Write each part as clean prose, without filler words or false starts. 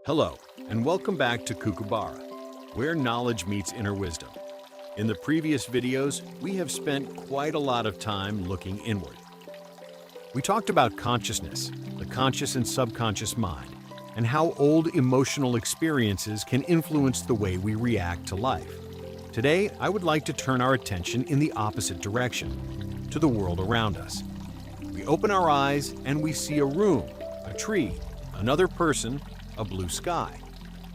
Hello, and welcome back to Kookaburra, where knowledge meets inner wisdom. In the previous videos, we have spent quite a lot of time looking inward. We talked about consciousness, the conscious and subconscious mind, and how old emotional experiences can influence the way we react to life. Today, I would like to turn our attention in the opposite direction, to the world around us. We open our eyes and we see a room, a tree, another person, a blue sky.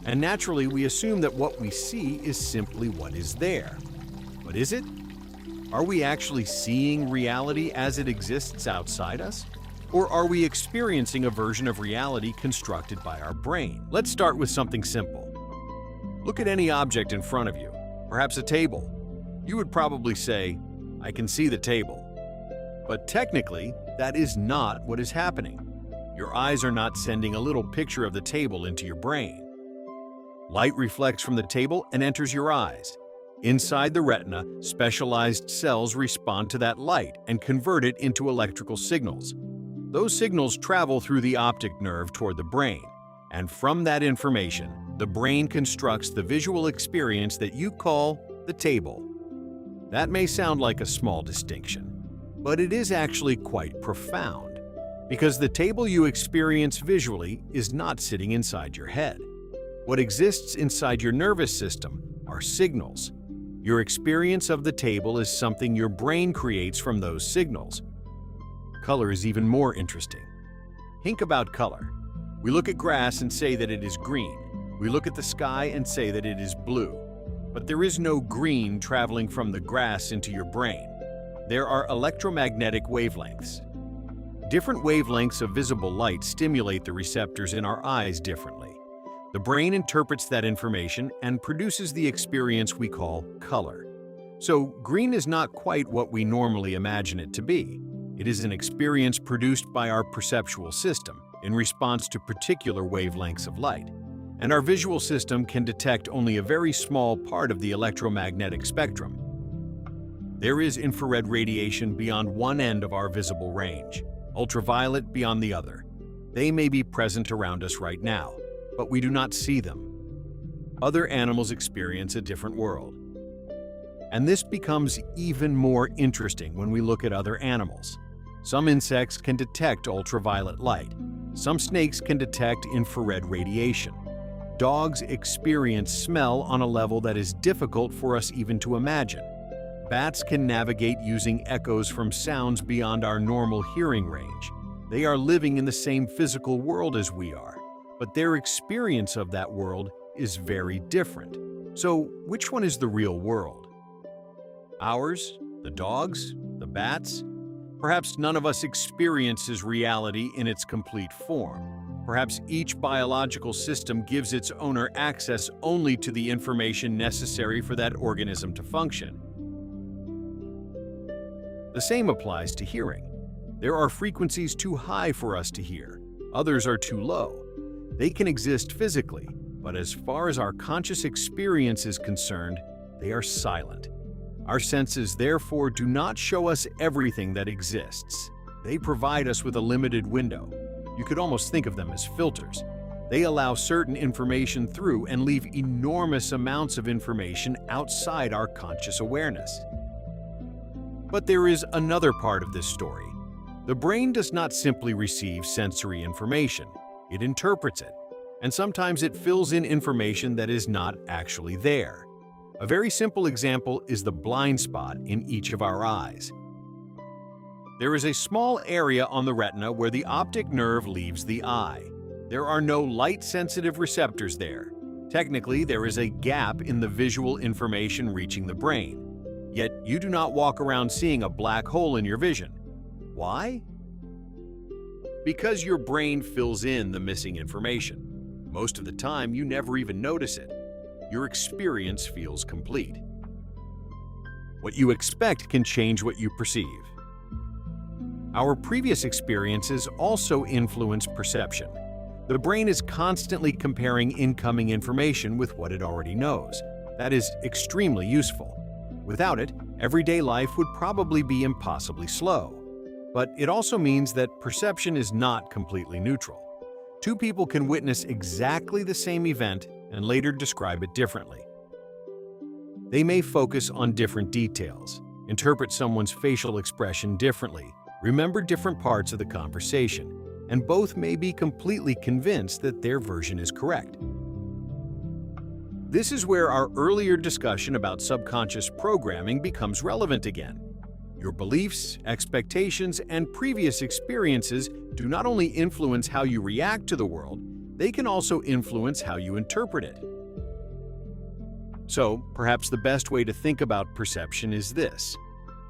And naturally, we assume that what we see is simply what is there. But is it? Are we actually seeing reality as it exists outside us? Or are we experiencing a version of reality constructed by our brain? Let's start with something simple. Look at any object in front of you, perhaps a table. You would probably say, "I can see the table." But technically, that is not what is happening. Your eyes are not sending a little picture of the table into your brain. Light reflects from the table and enters your eyes. Inside the retina, specialized cells respond to that light and convert it into electrical signals. Those signals travel through the optic nerve toward the brain, and from that information, the brain constructs the visual experience that you call the table. That may sound like a small distinction, but it is actually quite profound. Because the table you experience visually is not sitting inside your head. What exists inside your nervous system are signals. Your experience of the table is something your brain creates from those signals. Color is even more interesting. Think about color. We look at grass and say that it is green. We look at the sky and say that it is blue. But there is no green traveling from the grass into your brain. There are electromagnetic wavelengths. Different wavelengths of visible light stimulate the receptors in our eyes differently. The brain interprets that information and produces the experience we call color. So, green is not quite what we normally imagine it to be. It is an experience produced by our perceptual system in response to particular wavelengths of light. And our visual system can detect only a very small part of the electromagnetic spectrum. There is infrared radiation beyond one end of our visible range, ultraviolet beyond the other. They may be present around us right now, but we do not see them. Other animals experience a different world. And this becomes even more interesting when we look at other animals. Some insects can detect ultraviolet light. Some snakes can detect infrared radiation. Dogs experience smell on a level that is difficult for us even to imagine. Bats can navigate using echoes from sounds beyond our normal hearing range. They are living in the same physical world as we are, but their experience of that world is very different. So, which one is the real world? Ours? The dogs? The bats? Perhaps none of us experiences reality in its complete form. Perhaps each biological system gives its owner access only to the information necessary for that organism to function. The same applies to hearing. There are frequencies too high for us to hear. Others are too low. They can exist physically, but as far as our conscious experience is concerned, they are silent. Our senses therefore do not show us everything that exists. They provide us with a limited window. You could almost think of them as filters. They allow certain information through and leave enormous amounts of information outside our conscious awareness. But there is another part of this story. The brain does not simply receive sensory information, it interprets it, and sometimes it fills in information that is not actually there. A very simple example is the blind spot in each of our eyes. There is a small area on the retina where the optic nerve leaves the eye. There are no light-sensitive receptors there. Technically, there is a gap in the visual information reaching the brain. Yet you do not walk around seeing a black hole in your vision. Why? Because your brain fills in the missing information. Most of the time, you never even notice it. Your experience feels complete. What you expect can change what you perceive. Our previous experiences also influence perception. The brain is constantly comparing incoming information with what it already knows. That is extremely useful. Without it, everyday life would probably be impossibly slow. But it also means that perception is not completely neutral. Two people can witness exactly the same event and later describe it differently. They may focus on different details, interpret someone's facial expression differently, remember different parts of the conversation, and both may be completely convinced that their version is correct. This is where our earlier discussion about subconscious programming becomes relevant again. Your beliefs, expectations, and previous experiences do not only influence how you react to the world, they can also influence how you interpret it. So, perhaps the best way to think about perception is this.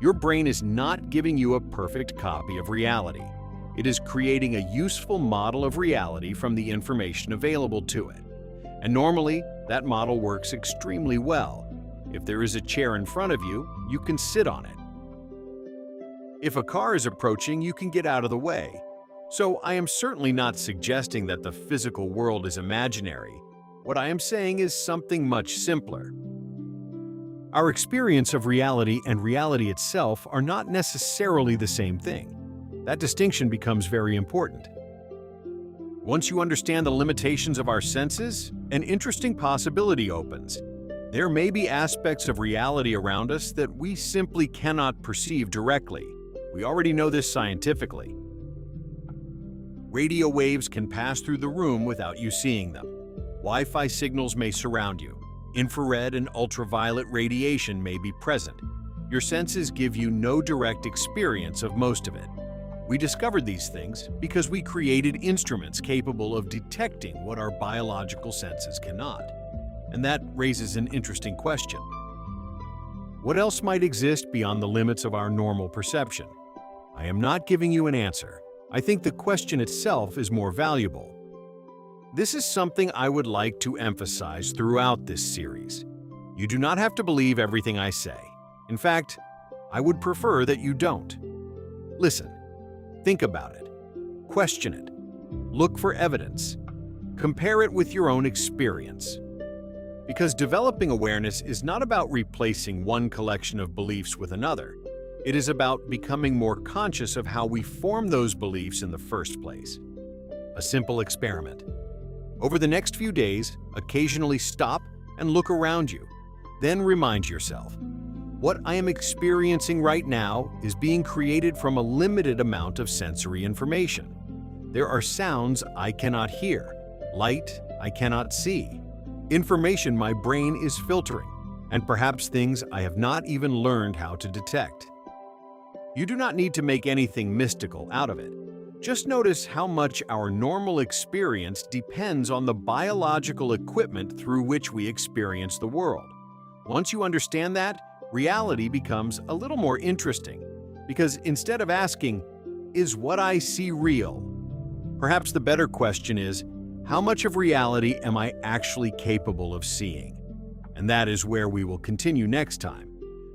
Your brain is not giving you a perfect copy of reality. It is creating a useful model of reality from the information available to it. And normally, that model works extremely well. If there is a chair in front of you, you can sit on it. If a car is approaching, you can get out of the way. So I am certainly not suggesting that the physical world is imaginary. What I am saying is something much simpler. Our experience of reality and reality itself are not necessarily the same thing. That distinction becomes very important. Once you understand the limitations of our senses, an interesting possibility opens. There may be aspects of reality around us that we simply cannot perceive directly. We already know this scientifically. Radio waves can pass through the room without you seeing them. Wi-Fi signals may surround you. Infrared and ultraviolet radiation may be present. Your senses give you no direct experience of most of it. We discovered these things because we created instruments capable of detecting what our biological senses cannot. And that raises an interesting question. What else might exist beyond the limits of our normal perception? I am not giving you an answer. I think the question itself is more valuable. This is something I would like to emphasize throughout this series. You do not have to believe everything I say. In fact, I would prefer that you don't. Listen, think about it, question it, look for evidence, compare it with your own experience. Because developing awareness is not about replacing one collection of beliefs with another. It is about becoming more conscious of how we form those beliefs in the first place. A simple experiment. Over the next few days, occasionally stop and look around you. Then remind yourself, what I am experiencing right now is being created from a limited amount of sensory information. There are sounds I cannot hear, light I cannot see, information my brain is filtering, and perhaps things I have not even learned how to detect. You do not need to make anything mystical out of it. Just notice how much our normal experience depends on the biological equipment through which we experience the world. Once you understand that, reality becomes a little more interesting, because instead of asking, "Is what I see real?" perhaps the better question is, how much of reality am I actually capable of seeing? And that is where we will continue next time.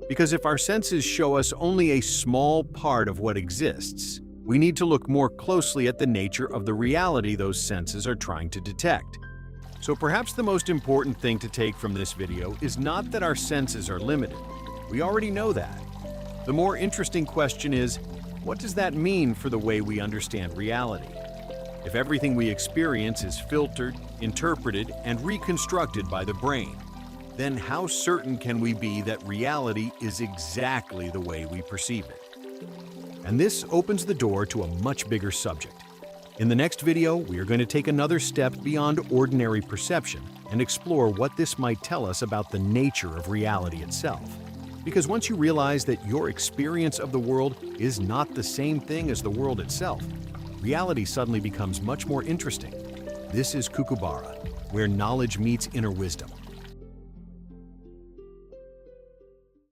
Because if our senses show us only a small part of what exists, we need to look more closely at the nature of the reality those senses are trying to detect. So perhaps the most important thing to take from this video is not that our senses are limited. We already know that. The more interesting question is, what does that mean for the way we understand reality? If everything we experience is filtered, interpreted, and reconstructed by the brain, then how certain can we be that reality is exactly the way we perceive it? And this opens the door to a much bigger subject. In the next video, we are going to take another step beyond ordinary perception and explore what this might tell us about the nature of reality itself. Because once you realize that your experience of the world is not the same thing as the world itself, reality suddenly becomes much more interesting. This is Kookaburra, where knowledge meets inner wisdom.